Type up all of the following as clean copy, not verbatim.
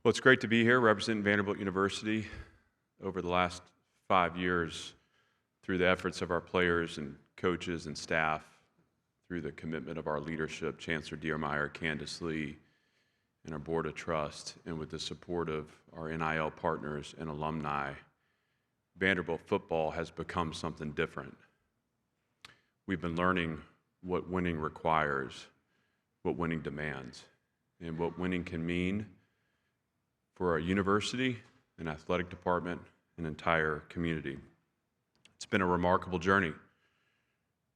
Well, it's great to be here representing Vanderbilt University. Over the last 5 years, through the efforts of our players and coaches and staff, through the commitment of our leadership, Chancellor Diermeyer, Candace Lee, and our Board of Trust, and with the support of our NIL partners and alumni, Vanderbilt football has become something different. We've been learning what winning requires, what winning demands, and what winning can mean for a university, an athletic department, an entire community. It's been a remarkable journey,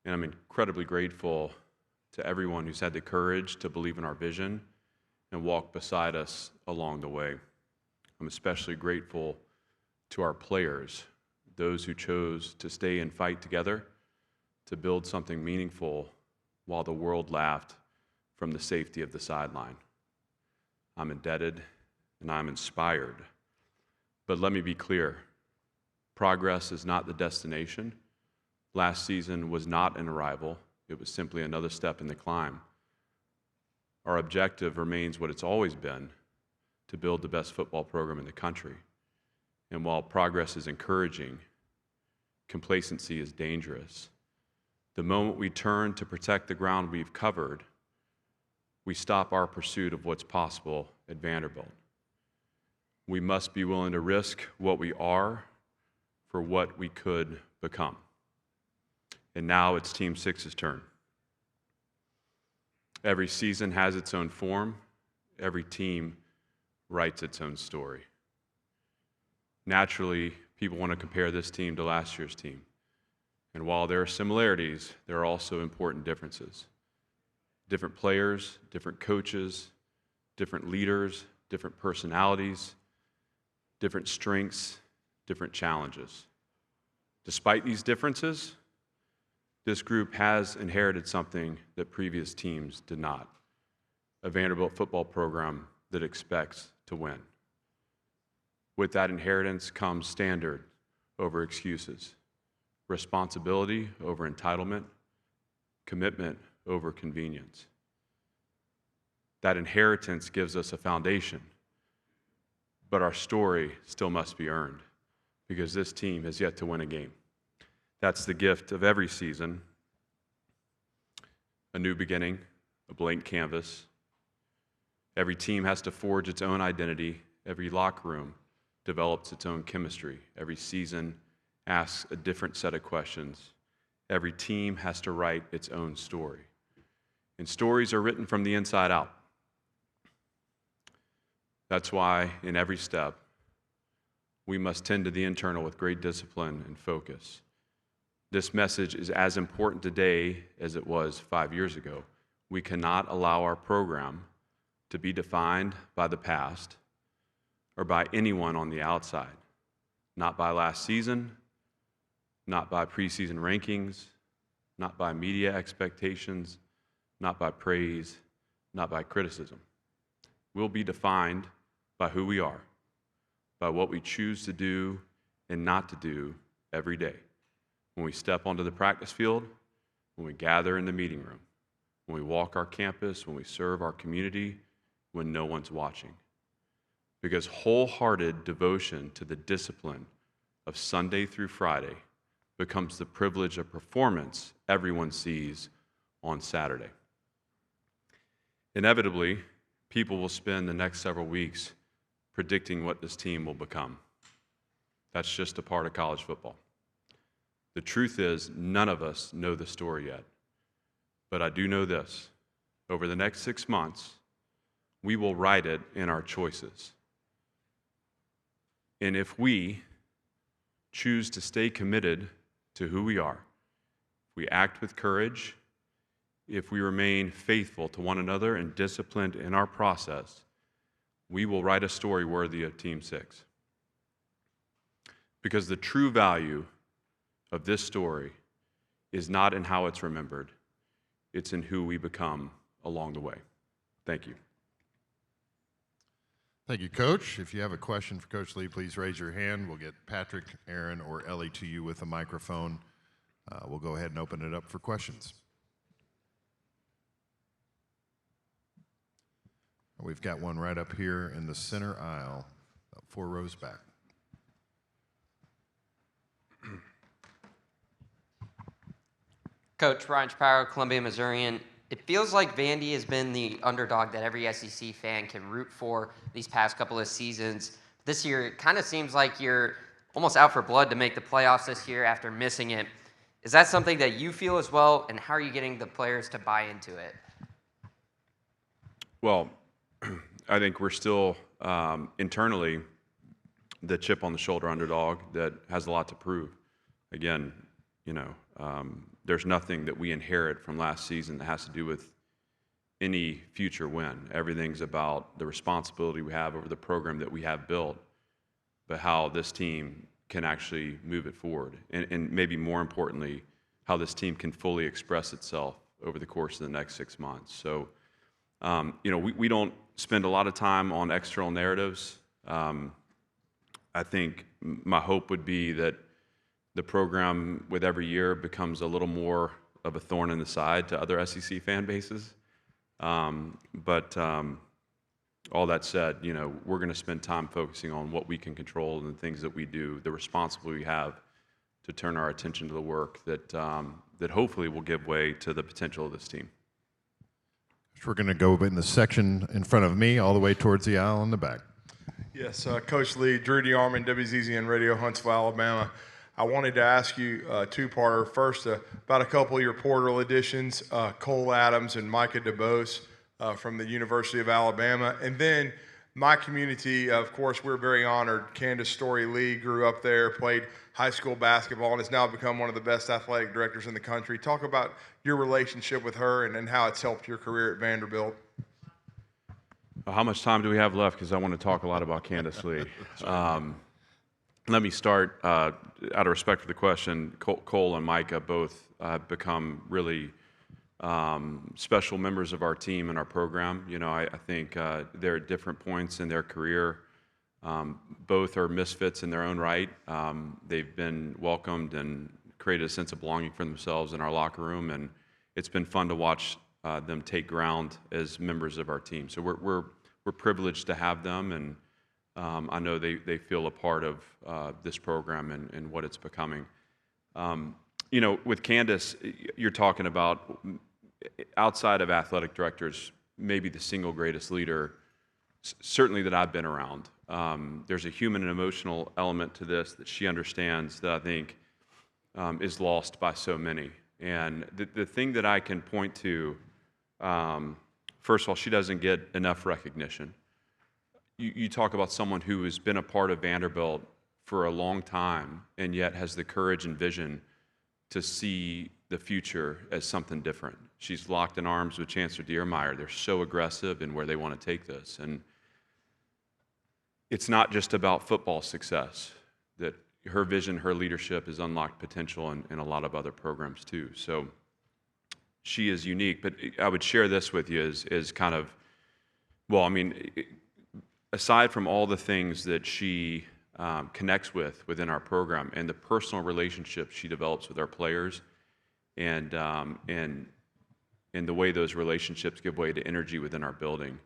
and I'm incredibly grateful to everyone who's had the courage to believe in our vision and walk beside us along the way. I'm especially grateful to our players, those who chose to stay and fight together to build something meaningful while the world laughed from the safety of the sideline. I'm indebted and I'm inspired. But let me be clear, progress is not the destination. Last season was not an arrival. It was simply another step in the climb. Our objective remains what it's always been, to build the best football program in the country. And while progress is encouraging, complacency is dangerous. The moment we turn to protect the ground we've covered, we stop our pursuit of what's possible at Vanderbilt. We must be willing to risk what we are for what we could become. And now it's Team 6's turn. Every season has its own form. Every team writes its own story. Naturally, people want to compare this team to last year's team. And while there are similarities, there are also important differences. Different players, different coaches, different leaders, different personalities, different strengths, different challenges. Despite these differences, this group has inherited something that previous teams did not: a Vanderbilt football program that expects to win. With that inheritance comes standard over excuses, responsibility over entitlement, commitment over convenience. That inheritance gives us a foundation, but our story still must be earned because this team has yet to win a game. That's the gift of every season: a new beginning, a blank canvas. Every team has to forge its own identity. Every locker room develops its own chemistry. Every season asks a different set of questions. Every team has to write its own story. And stories are written from the inside out. That's why, in every step, we must tend to the internal with great discipline and focus. This message is as important today as it was 5 years ago. We cannot allow our program to be defined by the past or by anyone on the outside. Not by last season, not by preseason rankings, not by media expectations, not by praise, not by criticism. We'll be defined by who we are, by what we choose to do and not to do every day. When we step onto the practice field, when we gather in the meeting room, when we walk our campus, when we serve our community, when no one's watching. Because wholehearted devotion to the discipline of Sunday through Friday becomes the privilege of performance everyone sees on Saturday. Inevitably, people will spend the next several weeks predicting what this team will become. That's just a part of college football. The truth is, none of us know the story yet. But I do know this: over the next 6 months, we will write it in our choices. And if we choose to stay committed to who we are, if we act with courage, if we remain faithful to one another and disciplined in our process, we will write a story worthy of Team 6. Because the true value of this story is not in how it's remembered, it's in who we become along the way. Thank you. Thank you, Coach. If you have a question for Coach Lee, please raise your hand. We'll get Patrick, Aaron, or Ellie to you with a microphone. We'll go ahead and open it up for questions. We've got one right up here in the center aisle, about 4 rows back. Coach Ryan Shapiro, Columbia, Missourian. It feels like Vandy has been the underdog that every SEC fan can root for these past couple of seasons. This year, it kind of seems like you're almost out for blood to make the playoffs this year after missing it. Is that something that you feel as well, and how are you getting the players to buy into it? Well, I think we're still internally the chip on the shoulder underdog that has a lot to prove. Again, there's nothing that we inherit from last season that has to do with any future win. Everything's about the responsibility we have over the program that we have built, but how this team can actually move it forward. And maybe more importantly, how this team can fully express itself over the course of the next 6 months. So, we don't spend a lot of time on external narratives. I think my hope would be that the program with every year becomes a little more of a thorn in the side to other SEC fan bases. But all that said, we're going to spend time focusing on what we can control and the things that we do, the responsibility we have to turn our attention to the work that hopefully will give way to the potential of this team. We're going to go in the section in front of me all the way towards the aisle in the back. Yes, Coach Lee, Drew DeArmond, WZZN Radio, Huntsville, Alabama. I wanted to ask you a two-parter. First, about a couple of your portal additions, Cole Adams and Micah DeBose from the University of Alabama. And then my community, of course, we're very honored. Candace Story Lee grew up there, played high school basketball, and has now become one of the best athletic directors in the country. Talk about your relationship with her and how it's helped your career at Vanderbilt. How much time do we have left? Because I want to talk a lot about Candace Lee. Let me start, out of respect for the question, Cole and Micah both have become really special members of our team and our program. I think they're at different points in their career. Both are misfits in their own right. They've been welcomed and created a sense of belonging for themselves in our locker room, and it's been fun to watch them take ground as members of our team. So we're privileged to have them, and I know they feel a part of this program and what it's becoming. With Candace, you're talking about, outside of athletic directors, maybe the single greatest leader, certainly that I've been around. There's a human and emotional element to this that she understands that I think is lost by so many. And the thing that I can point to, first of all, she doesn't get enough recognition. You talk about someone who has been a part of Vanderbilt for a long time and yet has the courage and vision to see the future as something different. She's locked in arms with Chancellor Diermeyer. They're so aggressive in where they want to take this. And it's not just about football success, that her vision, her leadership has unlocked potential in a lot of other programs too. So she is unique, but I would share this with you as kind of, aside from all the things that she connects within our program and the personal relationships she develops with our players, and the way those relationships give way to energy within our building.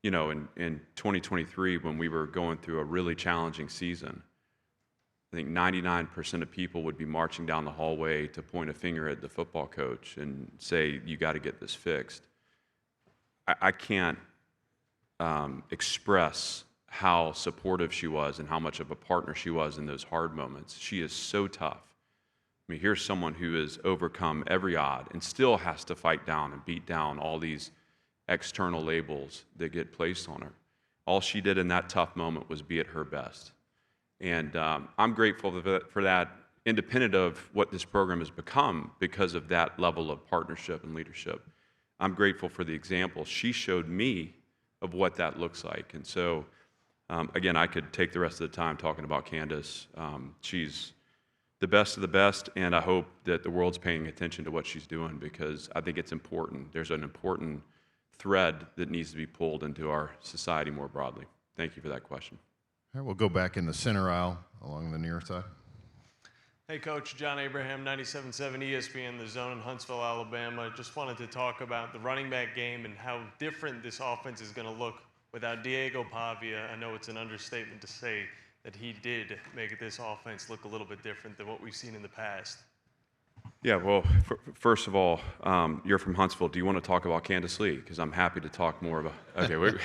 In 2023, when we were going through a really challenging season, I think 99% of people would be marching down the hallway to point a finger at the football coach and say, "You got to get this fixed." I can't express how supportive she was and how much of a partner she was in those hard moments. She is so tough. Here's someone who has overcome every odd and still has to fight down and beat down all these external labels that get placed on her. All she did in that tough moment was be at her best. And I'm grateful for that, independent of what this program has become because of that level of partnership and leadership. I'm grateful for the example she showed me of what that looks like. And so, again, I could take the rest of the time talking about Candace. She's the best of the best, and I hope that the world's paying attention to what she's doing because I think it's important. There's an important thread that needs to be pulled into our society more broadly. Thank you for that question. All right, we'll go back in the center aisle along the near side. Hey, Coach. John Abraham, 97.7 ESPN, The Zone in Huntsville, Alabama. Just wanted to talk about the running back game and how different this offense is going to look without Diego Pavia, I know it's an understatement to say that he did make this offense look a little bit different than what we've seen in the past. Yeah, well, first of all, you're from Huntsville. Do you want to talk about Candace Lee? Because I'm happy to talk more about. Okay,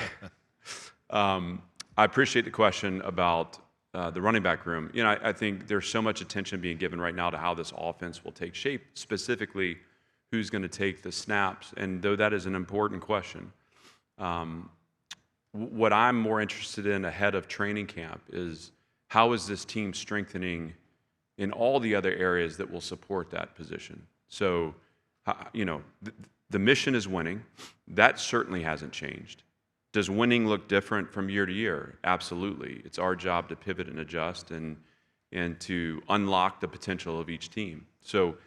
I appreciate the question about the running back room. You know, I think there's so much attention being given right now to how this offense will take shape, specifically who's going to take the snaps. And though that is an important question, what I'm more interested in ahead of training camp is how is this team strengthening in all the other areas that will support that position. So, you know, the mission is winning. That certainly hasn't changed. Does winning look different from year to year? Absolutely. It's our job to pivot and adjust and to unlock the potential of each team. So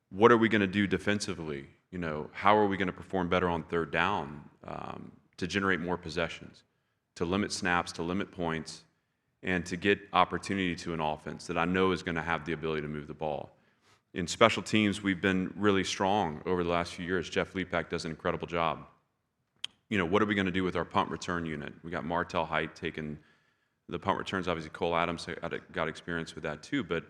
what are we going to do defensively? You know, how are we going to perform better on third down to generate more possessions, to limit snaps, to limit points, and to get opportunity to an offense that I know is going to have the ability to move the ball. In special teams, we've been really strong over the last few years. Jeff Lepak does an incredible job. You know, what are we going to do with our punt return unit? We got Martell Height taking the punt returns. Obviously, Cole Adams got experience with that too, but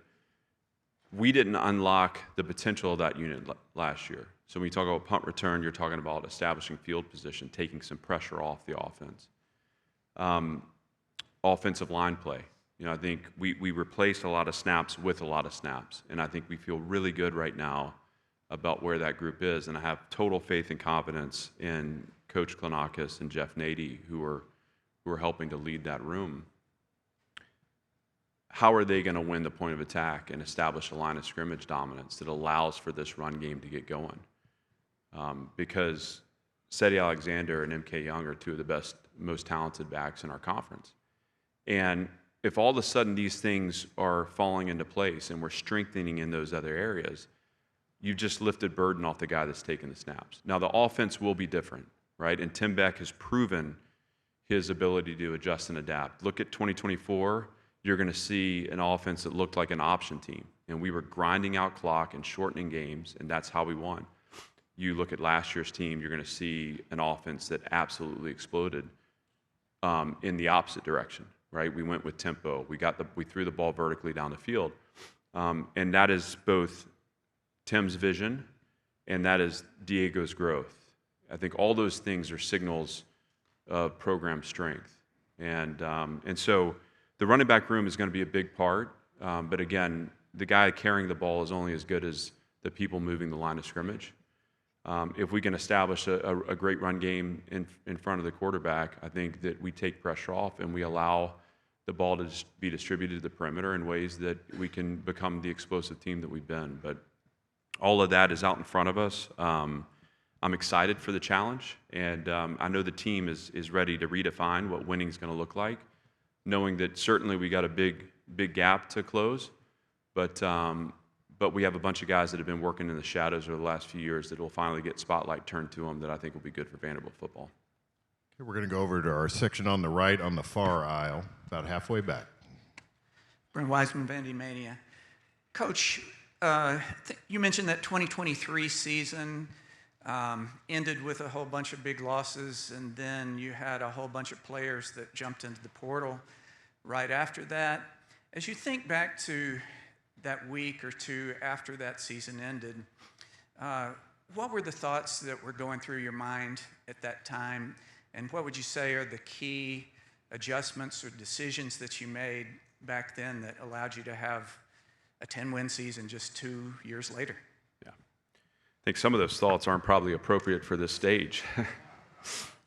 we didn't unlock the potential of that unit last year. So when you talk about punt return, you're talking about establishing field position, taking some pressure off the offense. Offensive line play. You know, I think we replaced a lot of snaps with a lot of snaps, and I think we feel really good right now about where that group is, and I have total faith and confidence in Coach Klanakis and Jeff Nady, who are helping to lead that room. How are they going to win the point of attack and establish a line of scrimmage dominance that allows for this run game to get going? Because Seti Alexander and MK Young are two of the best, most talented backs in our conference. And if all of a sudden these things are falling into place and we're strengthening in those other areas, you've just lifted burden off the guy that's taking the snaps. Now, the offense will be different, right? And Tim Beck has proven his ability to adjust and adapt. Look at 2024, you're going to see an offense that looked like an option team. And we were grinding out clock and shortening games, and that's how we won. You look at last year's team, you're going to see an offense that absolutely exploded in the opposite direction, right? We went with tempo. We threw the ball vertically down the field. And that is both Tim's vision and that is Diego's growth. I think all those things are signals of program strength. And so the running back room is going to be a big part. But again, the guy carrying the ball is only as good as the people moving the line of scrimmage. If we can establish a great run game in front of the quarterback, I think that we take pressure off and we allow the ball to be distributed to the perimeter in ways that we can become the explosive team that we've been. But all of that is out in front of us. I'm excited for the challenge, and I know the team is ready to redefine what winning is going to look like, knowing that certainly we got a big gap to close, but we have a bunch of guys that have been working in the shadows over the last few years that will finally get spotlight turned to them that I think will be good for Vanderbilt football. Okay, we're going to go over to our section on the right on the far aisle, about halfway back. Brent Wiseman, Vandy Mania. Coach, you mentioned that 2023 season ended with a whole bunch of big losses, and then you had a whole bunch of players that jumped into the portal right after that. As you think back to that week or two after that season ended, what were the thoughts that were going through your mind at that time, and what would you say are the key adjustments or decisions that you made back then that allowed you to have a 10-win season just 2 years later? Yeah, I think some of those thoughts aren't probably appropriate for this stage.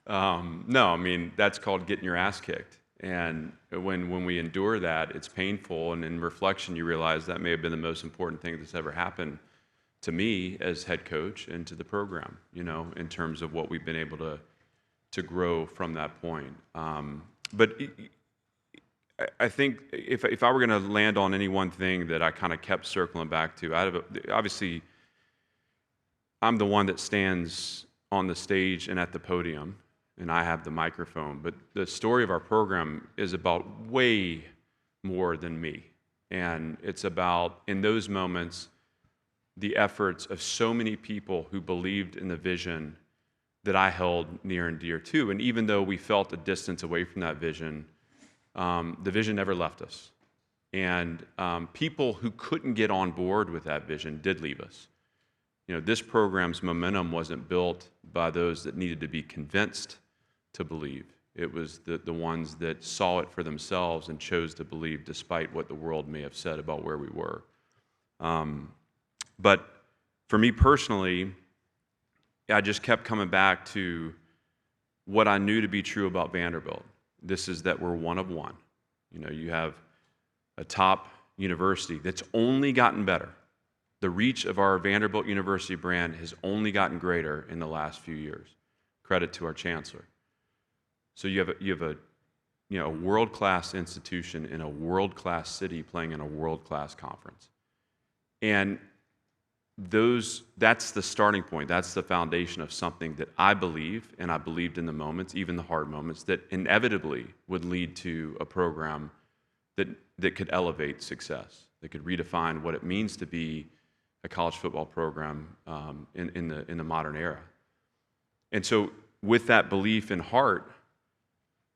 No, I mean, that's called getting your ass kicked. And when we endure that, it's painful. And in reflection, you realize that may have been the most important thing that's ever happened to me as head coach and to the program, you know, in terms of what we've been able to grow from that point. But I think if I were going to land on any one thing that I kind of kept circling back to, obviously, I'm the one that stands on the stage and at the podium, and I have the microphone. But the story of our program is about way more than me. And it's about, in those moments, the efforts of so many people who believed in the vision that I held near and dear too. And even though we felt a distance away from that vision, the vision never left us. And people who couldn't get on board with that vision did leave us. This program's momentum wasn't built by those that needed to be convinced to believe. It was the ones that saw it for themselves and chose to believe despite what the world may have said about where we were. But for me personally, I just kept coming back to what I knew to be true about Vanderbilt. This is that we're one of one. You have a top university that's only gotten better. The reach of our Vanderbilt University brand has only gotten greater in the last few years. Credit to our chancellor. So you have a world-class institution in a world-class city playing in a world-class conference. And that's the starting point. That's the foundation of something that I believe, and I believed in the moments, even the hard moments, that inevitably would lead to a program that could elevate success, that could redefine what it means to be a college football program in the modern era. And so with that belief in heart,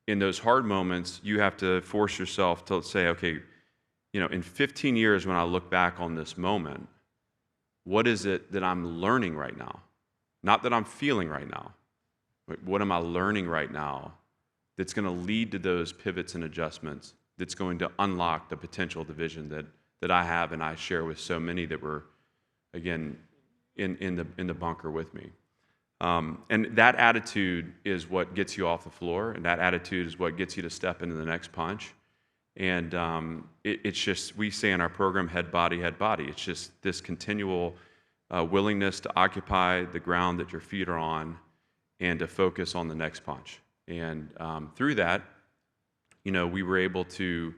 in those hard moments, you have to force yourself to say, okay, in 15 years when I look back on this moment, what is it that I'm learning right now? Not that I'm feeling right now, but what am I learning right now that's going to lead to those pivots and adjustments, that's going to unlock the potential division that I have and I share with so many that were, again, in the bunker with me. And that attitude is what gets you off the floor, and that attitude is what gets you to step into the next punch. And it's just, we say in our program, head, body, head, body. It's just this continual willingness to occupy the ground that your feet are on and to focus on the next punch. And through that, we were able to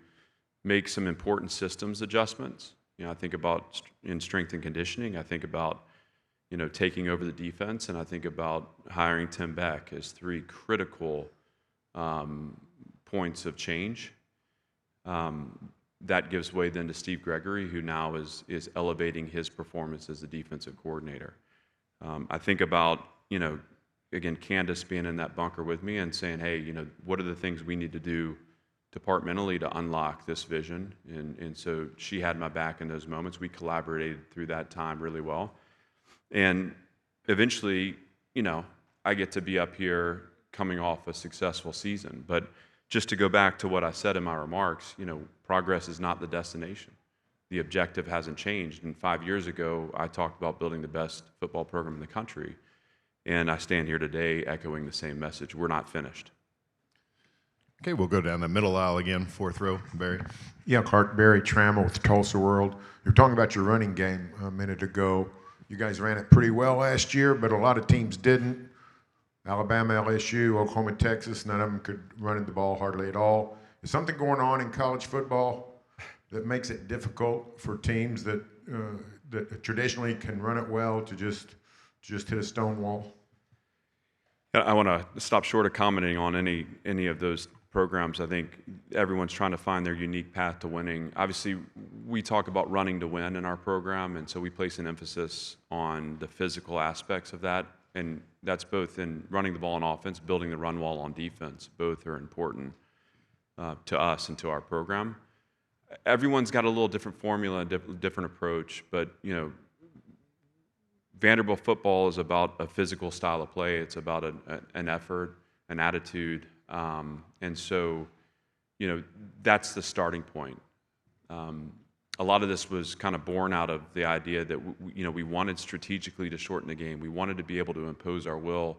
make some important systems adjustments. I think about in strength and conditioning, I think about taking over the defense, and I think about hiring Tim Beck as three critical points of change. That gives way then to Steve Gregory, who now is elevating his performance as the defensive coordinator. I think about, again, Candace being in that bunker with me and saying, hey, what are the things we need to do departmentally to unlock this vision? And so she had my back in those moments. We collaborated through that time really well. And eventually, I get to be up here coming off a successful season. But just to go back to what I said in my remarks, progress is not the destination. The objective hasn't changed. And 5 years ago, I talked about building the best football program in the country. And I stand here today echoing the same message. We're not finished. Okay, we'll go down the middle aisle again, fourth row. Barry. Yeah, Clark, Barry Trammell with Tulsa World. You were talking about your running game a minute ago. You guys ran it pretty well last year, but a lot of teams didn't. Alabama, LSU, Oklahoma, Texas, none of them could run the ball hardly at all. Is something going on in college football that makes it difficult for teams that traditionally can run it well to just hit a stone wall? I want to stop short of commenting on any of those programs. I think everyone's trying to find their unique path to winning. Obviously, we talk about running to win in our program, and so we place an emphasis on the physical aspects of that, and that's both in running the ball on offense, building the run wall on defense. Both are important to us and to our program. Everyone's got a little different formula, different approach, but Vanderbilt football is about a physical style of play. It's about an effort, an attitude. And so, that's the starting point. A lot of this was kind of born out of the idea that, we wanted strategically to shorten the game. We wanted to be able to impose our will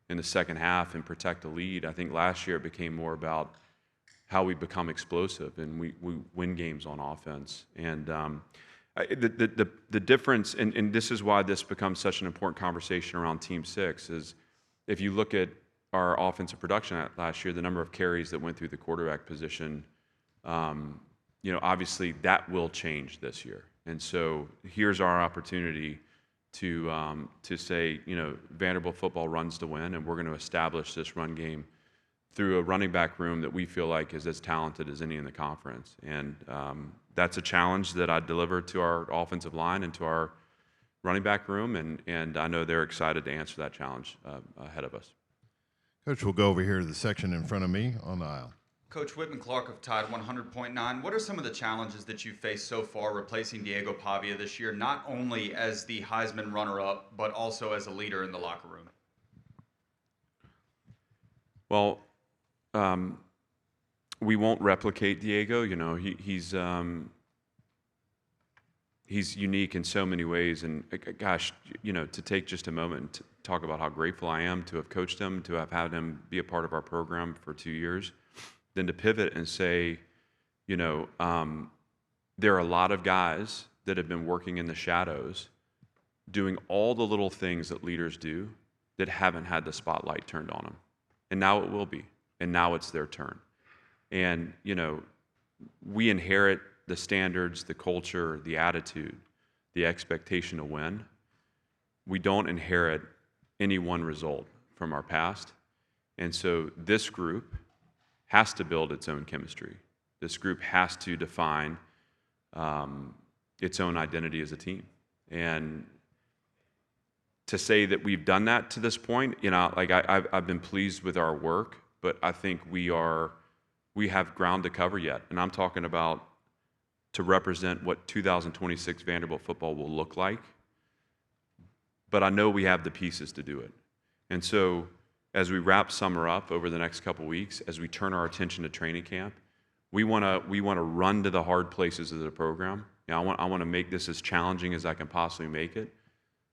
in the second half and protect the lead. I think last year it became more about how we become explosive and we win games on offense. And the difference, and this is why this becomes such an important conversation around Team 6, is if you look at our offensive production last year, the number of carries that went through the quarterback position, obviously that will change this year. And so here's our opportunity to say, Vanderbilt football runs to win, and we're going to establish this run game through a running back room that we feel like is as talented as any in the conference. And that's a challenge that I deliver to our offensive line and to our running back room, and I know they're excited to answer that challenge ahead of us. Coach, we'll go over here to the section in front of me on the aisle. Coach Whitman Clark of Tide 100.9, what are some of the challenges that you've faced so far replacing Diego Pavia this year, not only as the Heisman runner-up, but also as a leader in the locker room? Well, we won't replicate Diego. You know, he's unique in so many ways. And gosh, you know, to take just a moment to talk about how grateful I am to have coached him, to have had him be a part of our program for 2 years, then to pivot and say, you know, there are a lot of guys that have been working in the shadows, doing all the little things that leaders do that haven't had the spotlight turned on them. And now it will be. And now it's their turn. And, you know, we inherit the standards, the culture, the attitude, the expectation to win. We don't inherit any one result from our past. And so this group has to build its own chemistry. This group has to define its own identity as a team. And to say that we've done that to this point, you know, like I've been pleased with our work, but I think we have ground to cover yet. And I'm talking about to represent what 2026 Vanderbilt football will look like. But I know we have the pieces to do it. And so as we wrap summer up over the next couple weeks, as we turn our attention to training camp, we want to run to the hard places of the program. You know, I want to make this as challenging as I can possibly make it,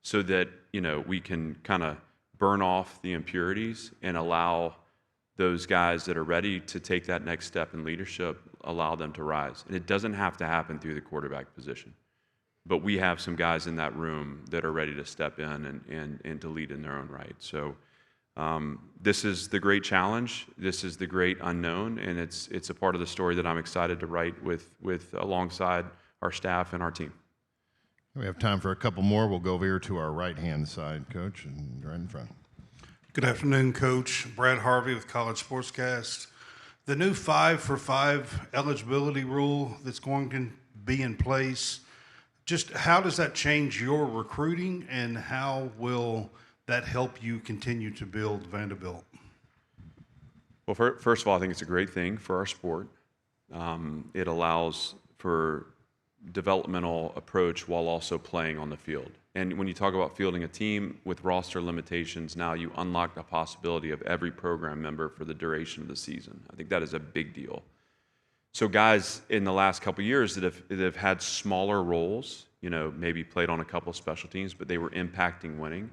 so that, you know, we can kind of burn off the impurities and allow those guys that are ready to take that next step in leadership, allow them to rise. And it doesn't have to happen through the quarterback position. But we have some guys in that room that are ready to step in and to lead in their own right. So this is the great challenge. This is the great unknown, and it's a part of the story that I'm excited to write with alongside our staff and our team. We have time for a couple more. We'll go over here to our right-hand side, Coach, and right in front. Good afternoon, Coach. Brad Harvey with College Sportscast. The new 5-for-5 eligibility rule that's going to be in place, just how does that change your recruiting, and how will that help you continue to build Vanderbilt? Well, first of all, I think it's a great thing for our sport. It allows for developmental approach while also playing on the field. And when you talk about fielding a team with roster limitations, now you unlock the possibility of every program member for the duration of the season. I think that is a big deal. So guys in the last couple of years that have had smaller roles, you know, maybe played on a couple of special teams, but they were impacting winning,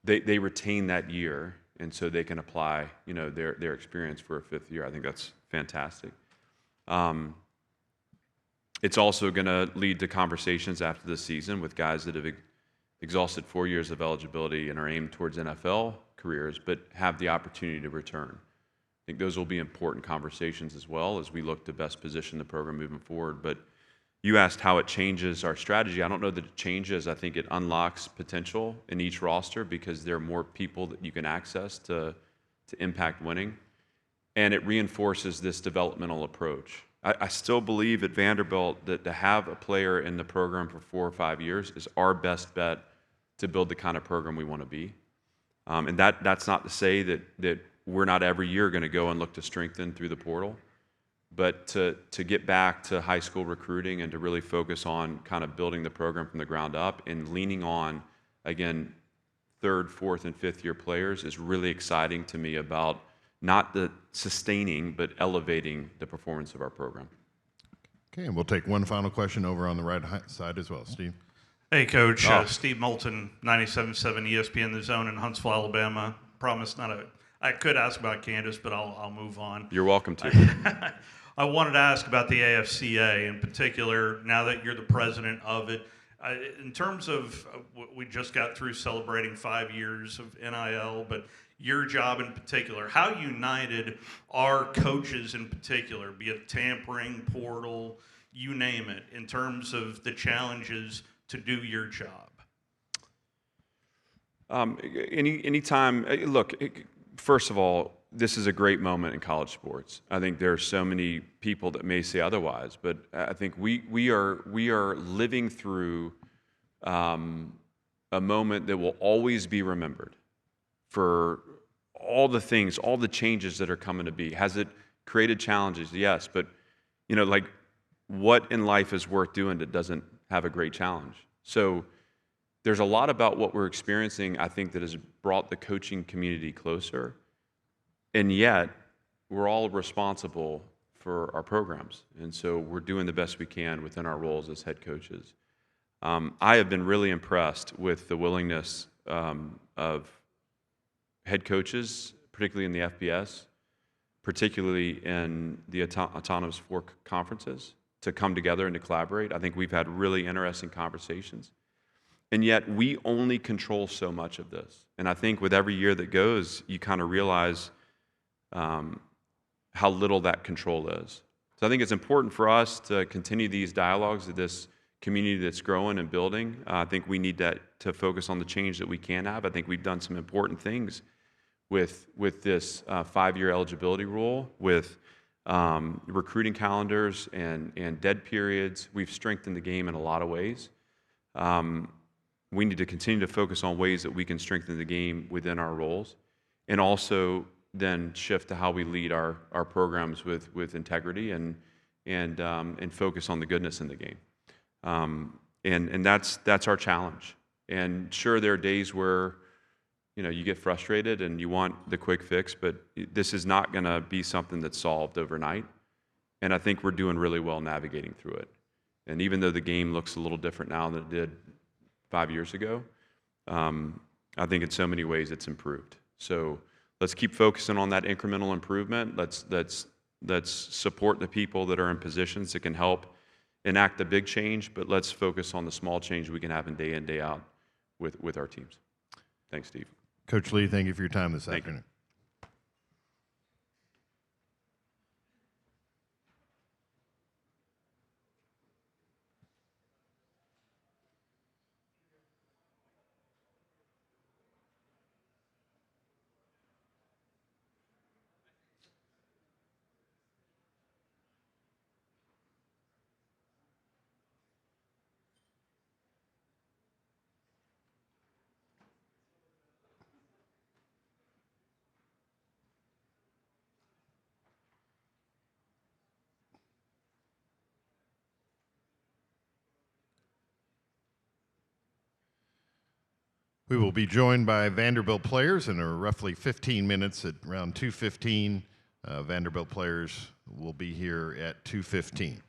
they retain that year, and so they can apply, you know, their experience for a fifth year. I think that's fantastic. It's also going to lead to conversations after the season with guys that have exhausted 4 years of eligibility and are aimed towards NFL careers, but have the opportunity to return. I think those will be important conversations as well as we look to best position the program moving forward. But you asked how it changes our strategy. I don't know that it changes. I think it unlocks potential in each roster because there are more people that you can access to impact winning. And it reinforces this developmental approach. I still believe at Vanderbilt that to have a player in the program for 4 or 5 years is our best bet to build the kind of program we want to be. And that's not to say that we're not every year going to go and look to strengthen through the portal, but to get back to high school recruiting and to really focus on kind of building the program from the ground up and leaning on, again, 3rd, 4th, and 5th year players is really exciting to me about not the sustaining, but elevating the performance of our program. Okay, and we'll take one final question over on the right side as well. Steve? Hey, Coach. Steve Moulton, 97.7 ESPN The Zone in Huntsville, Alabama. Promise I could ask about Candace, but I'll move on. You're welcome to. I wanted to ask about the AFCA in particular, now that you're the president of it. In terms of, we just got through celebrating 5 years of NIL, but your job in particular, how united are coaches in particular, be it tampering, portal, you name it, in terms of the challenges to do your job? Anytime, look, first of all, this is a great moment in college sports. I think there are so many people that may say otherwise, but I think we are living through a moment that will always be remembered for all the things, all the changes that are coming to be. Has it created challenges? Yes, but like what in life is worth doing that doesn't have a great challenge? So there's a lot about what we're experiencing, I think, that has brought the coaching community closer. And yet, we're all responsible for our programs. And so we're doing the best we can within our roles as head coaches. I have been really impressed with the willingness of head coaches, particularly in the FBS, particularly in the Autonomous Four conferences, to come together and to collaborate. I think we've had really interesting conversations. And yet, we only control so much of this. And I think with every year that goes, you kind of realize how little that control is. So I think it's important for us to continue these dialogues with this community that's growing and building. I think we need to focus on the change that we can have. I think we've done some important things with this 5-year eligibility rule, with recruiting calendars and dead periods. We've strengthened the game in a lot of ways. We need to continue to focus on ways that we can strengthen the game within our roles, and also then shift to how we lead our programs with integrity and focus on the goodness in the game. And that's our challenge. And sure, there are days where you get frustrated and you want the quick fix, but this is not going to be something that's solved overnight. And I think we're doing really well navigating through it. And even though the game looks a little different now than it did 5 years ago, I think in so many ways it's improved. So let's keep focusing on that incremental improvement. Let's support the people that are in positions that can help enact the big change, but let's focus on the small change we can have in, day out with our teams. Thanks, Steve. Coach Lee, thank you for your time this afternoon. We will be joined by Vanderbilt players in roughly 15 minutes at around 2:15. Vanderbilt players will be here at 2:15.